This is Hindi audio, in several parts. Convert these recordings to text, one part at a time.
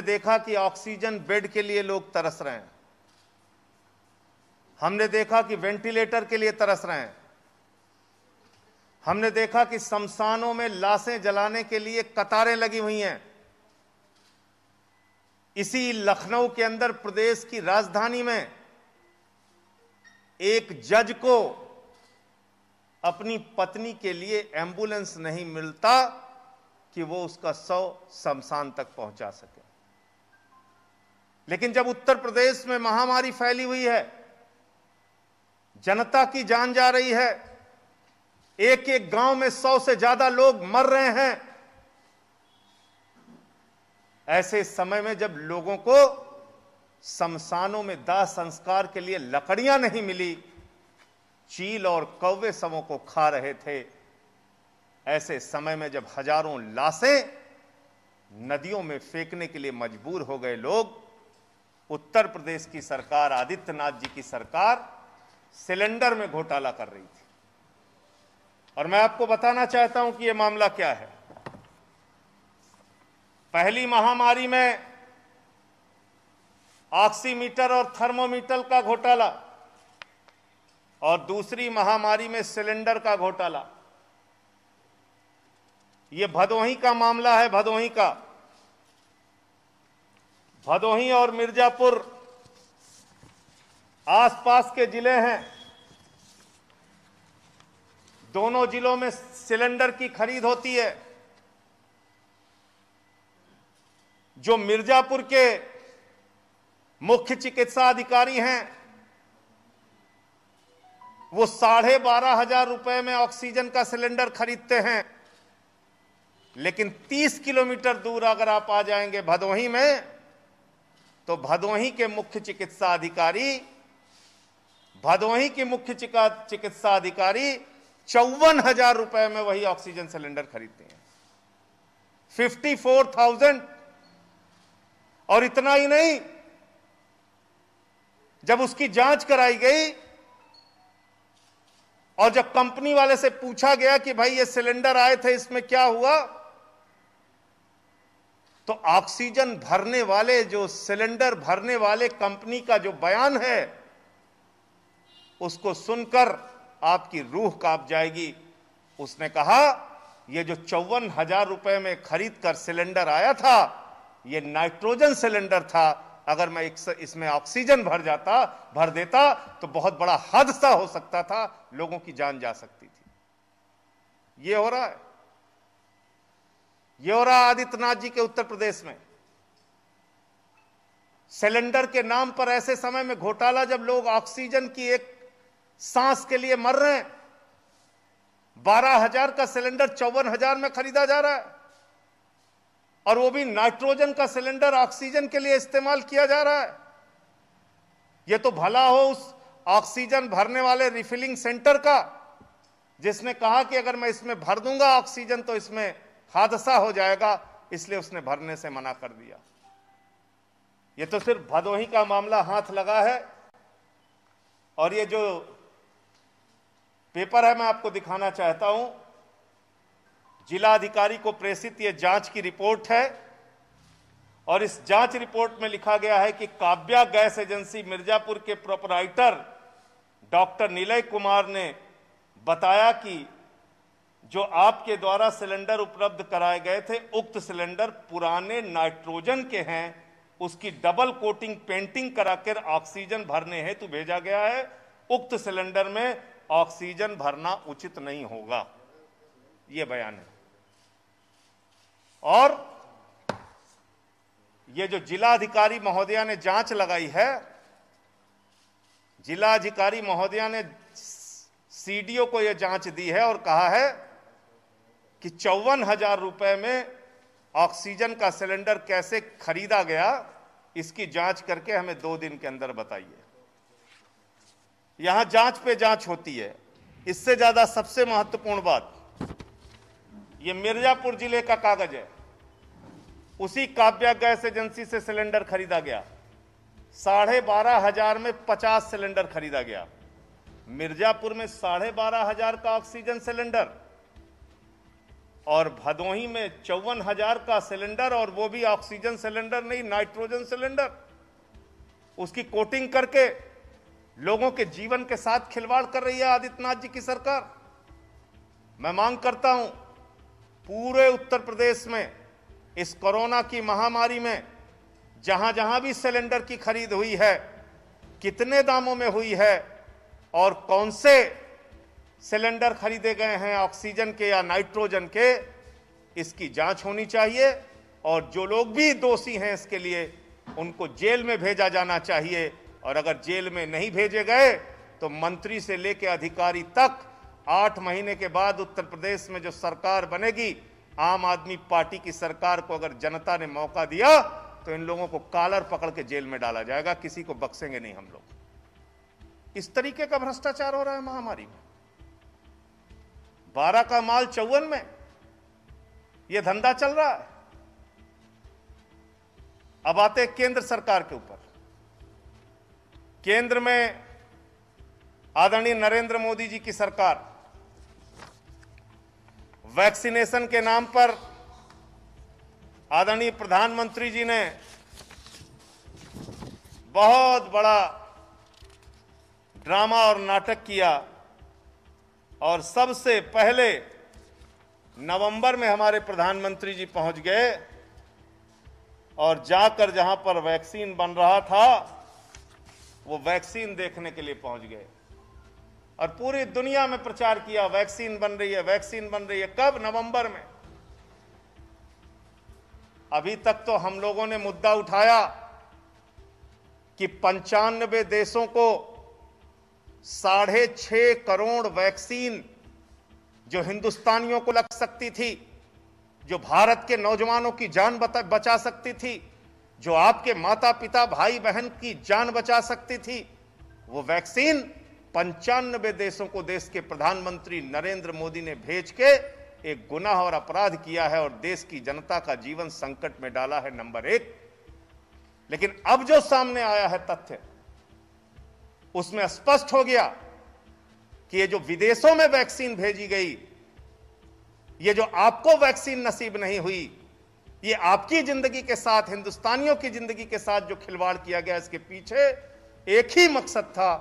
देखा कि ऑक्सीजन बेड के लिए लोग तरस रहे हैं। हमने देखा कि वेंटिलेटर के लिए तरस रहे हैं। हमने देखा कि शमशानों में लाशें जलाने के लिए कतारें लगी हुई हैं। इसी लखनऊ के अंदर प्रदेश की राजधानी में एक जज को अपनी पत्नी के लिए एंबुलेंस नहीं मिलता कि वो उसका शव शमशान तक पहुंचा सके। लेकिन जब उत्तर प्रदेश में महामारी फैली हुई है, जनता की जान जा रही है, एक एक गांव में 100 से ज्यादा लोग मर रहे हैं, ऐसे समय में जब लोगों को शमशानों में दाह संस्कार के लिए लकड़ियां नहीं मिली, चील और कौवे शवों को खा रहे थे, ऐसे समय में जब हजारों लाशें नदियों में फेंकने के लिए मजबूर हो गए लोग, उत्तर प्रदेश की सरकार, आदित्यनाथ जी की सरकार सिलेंडर में घोटाला कर रही थी। और मैं आपको बताना चाहता हूं कि यह मामला क्या है। पहली महामारी में ऑक्सीमीटर और थर्मोमीटर का घोटाला और दूसरी महामारी में सिलेंडर का घोटाला। यह भदोही का मामला है। भदोही का, भदोही और मिर्जापुर आसपास के जिले हैं। दोनों जिलों में सिलेंडर की खरीद होती है। जो मिर्जापुर के मुख्य चिकित्सा अधिकारी हैं, वो 12,500 रुपए में ऑक्सीजन का सिलेंडर खरीदते हैं। लेकिन 30 किलोमीटर दूर अगर आप आ जाएंगे भदोही में, तो भदोही के मुख्य चिकित्सा अधिकारी 54,000 रुपए में वही ऑक्सीजन सिलेंडर खरीदते हैं। 54,000। और इतना ही नहीं, जब उसकी जांच कराई गई और जब कंपनी वाले से पूछा गया कि भाई ये सिलेंडर आए थे, इसमें क्या हुआ, तो ऑक्सीजन भरने वाले, जो सिलेंडर भरने वाले कंपनी का जो बयान है, उसको सुनकर आपकी रूह कांप जाएगी। उसने कहा ये जो 54,000 रुपए में खरीद कर सिलेंडर आया था, ये नाइट्रोजन सिलेंडर था। अगर मैं इसमें ऑक्सीजन भर देता तो बहुत बड़ा हादसा हो सकता था, लोगों की जान जा सकती थी। ये हो रहा है, ये हो रहा आदित्यनाथ जी के उत्तर प्रदेश में। सिलेंडर के नाम पर ऐसे समय में घोटाला, जब लोग ऑक्सीजन की एक सांस के लिए मर रहे हैं। 12,000 का सिलेंडर 54,000 में खरीदा जा रहा है, और वो भी नाइट्रोजन का सिलेंडर ऑक्सीजन के लिए इस्तेमाल किया जा रहा है। ये तो भला हो उस ऑक्सीजन भरने वाले रिफिलिंग सेंटर का, जिसने कहा कि अगर मैं इसमें भर दूंगा ऑक्सीजन तो इसमें हादसा हो जाएगा, इसलिए उसने भरने से मना कर दिया। ये तो सिर्फ भदोही का मामला हाथ लगा है। और ये जो पेपर है, मैं आपको दिखाना चाहता हूं। जिलाधिकारी को प्रेषित ये जांच की रिपोर्ट है, और इस जांच रिपोर्ट में लिखा गया है कि काव्या गैस एजेंसी मिर्जापुर के प्रोपराइटर डॉक्टर निलय कुमार ने बताया कि जो आपके द्वारा सिलेंडर उपलब्ध कराए गए थे, उक्त सिलेंडर पुराने नाइट्रोजन के हैं। उसकी डबल कोटिंग पेंटिंग कराकर ऑक्सीजन भरने हेतु भेजा गया है। उक्त सिलेंडर में ऑक्सीजन भरना उचित नहीं होगा, यह बयान है। और ये जो जिलाधिकारी महोदया ने जांच लगाई है, जिलाधिकारी महोदया ने सीडीओ को यह जांच दी है और कहा है कि 54,000 रुपए में ऑक्सीजन का सिलेंडर कैसे खरीदा गया, इसकी जांच करके हमें 2 दिन के अंदर बताइए। यहां जांच पे जांच होती है। इससे ज्यादा सबसे महत्वपूर्ण बात, ये मिर्जापुर जिले का कागज है। उसी काव्या गैस एजेंसी से सिलेंडर खरीदा गया। 12,500 में 50 सिलेंडर खरीदा गया। मिर्जापुर में 12,500 का ऑक्सीजन सिलेंडर और भदोही में 54,000 का सिलेंडर, और वो भी ऑक्सीजन सिलेंडर नहीं, नाइट्रोजन सिलेंडर, उसकी कोटिंग करके लोगों के जीवन के साथ खिलवाड़ कर रही है आदित्यनाथ जी की सरकार। मैं मांग करता हूं, पूरे उत्तर प्रदेश में इस कोरोना की महामारी में जहां जहां भी सिलेंडर की खरीद हुई है, कितने दामों में हुई है और कौन से सिलेंडर खरीदे गए हैं, ऑक्सीजन के या नाइट्रोजन के, इसकी जांच होनी चाहिए। और जो लोग भी दोषी हैं इसके लिए, उनको जेल में भेजा जाना चाहिए। और अगर जेल में नहीं भेजे गए तो मंत्री से लेकर अधिकारी तक 8 महीने के बाद उत्तर प्रदेश में जो सरकार बनेगी, आम आदमी पार्टी की सरकार को अगर जनता ने मौका दिया तो इन लोगों को कॉलर पकड़ के जेल में डाला जाएगा, किसी को बख्शेंगे नहीं हम लोग। इस तरीके का भ्रष्टाचार हो रहा है महामारी में। 12 का माल 54 में, यह धंधा चल रहा है। अब आते केंद्र सरकार के ऊपर। केंद्र में आदरणीय नरेंद्र मोदी जी की सरकार वैक्सीनेशन के नाम पर आदरणीय प्रधानमंत्री जी ने बहुत बड़ा ड्रामा और नाटक किया, और सबसे पहले नवंबर में हमारे प्रधानमंत्री जी पहुंच गए और जाकर जहां पर वैक्सीन बन रहा था वो वैक्सीन देखने के लिए पहुंच गए और पूरी दुनिया में प्रचार किया, वैक्सीन बन रही है, वैक्सीन बन रही है। कब? नवंबर में। अभी तक तो हम लोगों ने मुद्दा उठाया कि 95 देशों को 6.5 करोड़ वैक्सीन जो हिंदुस्तानियों को लग सकती थी, जो भारत के नौजवानों की जान बचा सकती थी, जो आपके माता पिता भाई बहन की जान बचा सकती थी, वो वैक्सीन 95 देशों को देश के प्रधानमंत्री नरेंद्र मोदी ने भेज के एक गुनाह और अपराध किया है और देश की जनता का जीवन संकट में डाला है, नंबर 1। लेकिन अब जो सामने आया है तथ्य, उसमें स्पष्ट हो गया कि ये जो विदेशों में वैक्सीन भेजी गई, ये जो आपको वैक्सीन नसीब नहीं हुई, ये आपकी जिंदगी के साथ, हिंदुस्तानियों की जिंदगी के साथ जो खिलवाड़ किया गया, इसके पीछे एक ही मकसद था,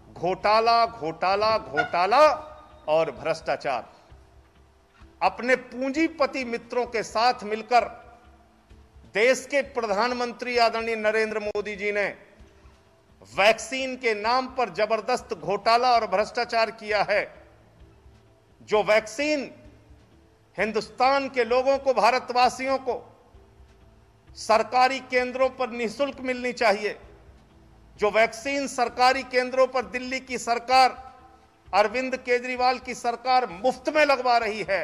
घोटाला घोटाला घोटाला और भ्रष्टाचार। अपने पूंजीपति मित्रों के साथ मिलकर देश के प्रधानमंत्री आदरणीय नरेंद्र मोदी जी ने वैक्सीन के नाम पर जबरदस्त घोटाला और भ्रष्टाचार किया है। जो वैक्सीन हिंदुस्तान के लोगों को, भारतवासियों को सरकारी केंद्रों पर निःशुल्क मिलनी चाहिए, जो वैक्सीन सरकारी केंद्रों पर दिल्ली की सरकार, अरविंद केजरीवाल की सरकार मुफ्त में लगवा रही है,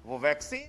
वो वैक्सीन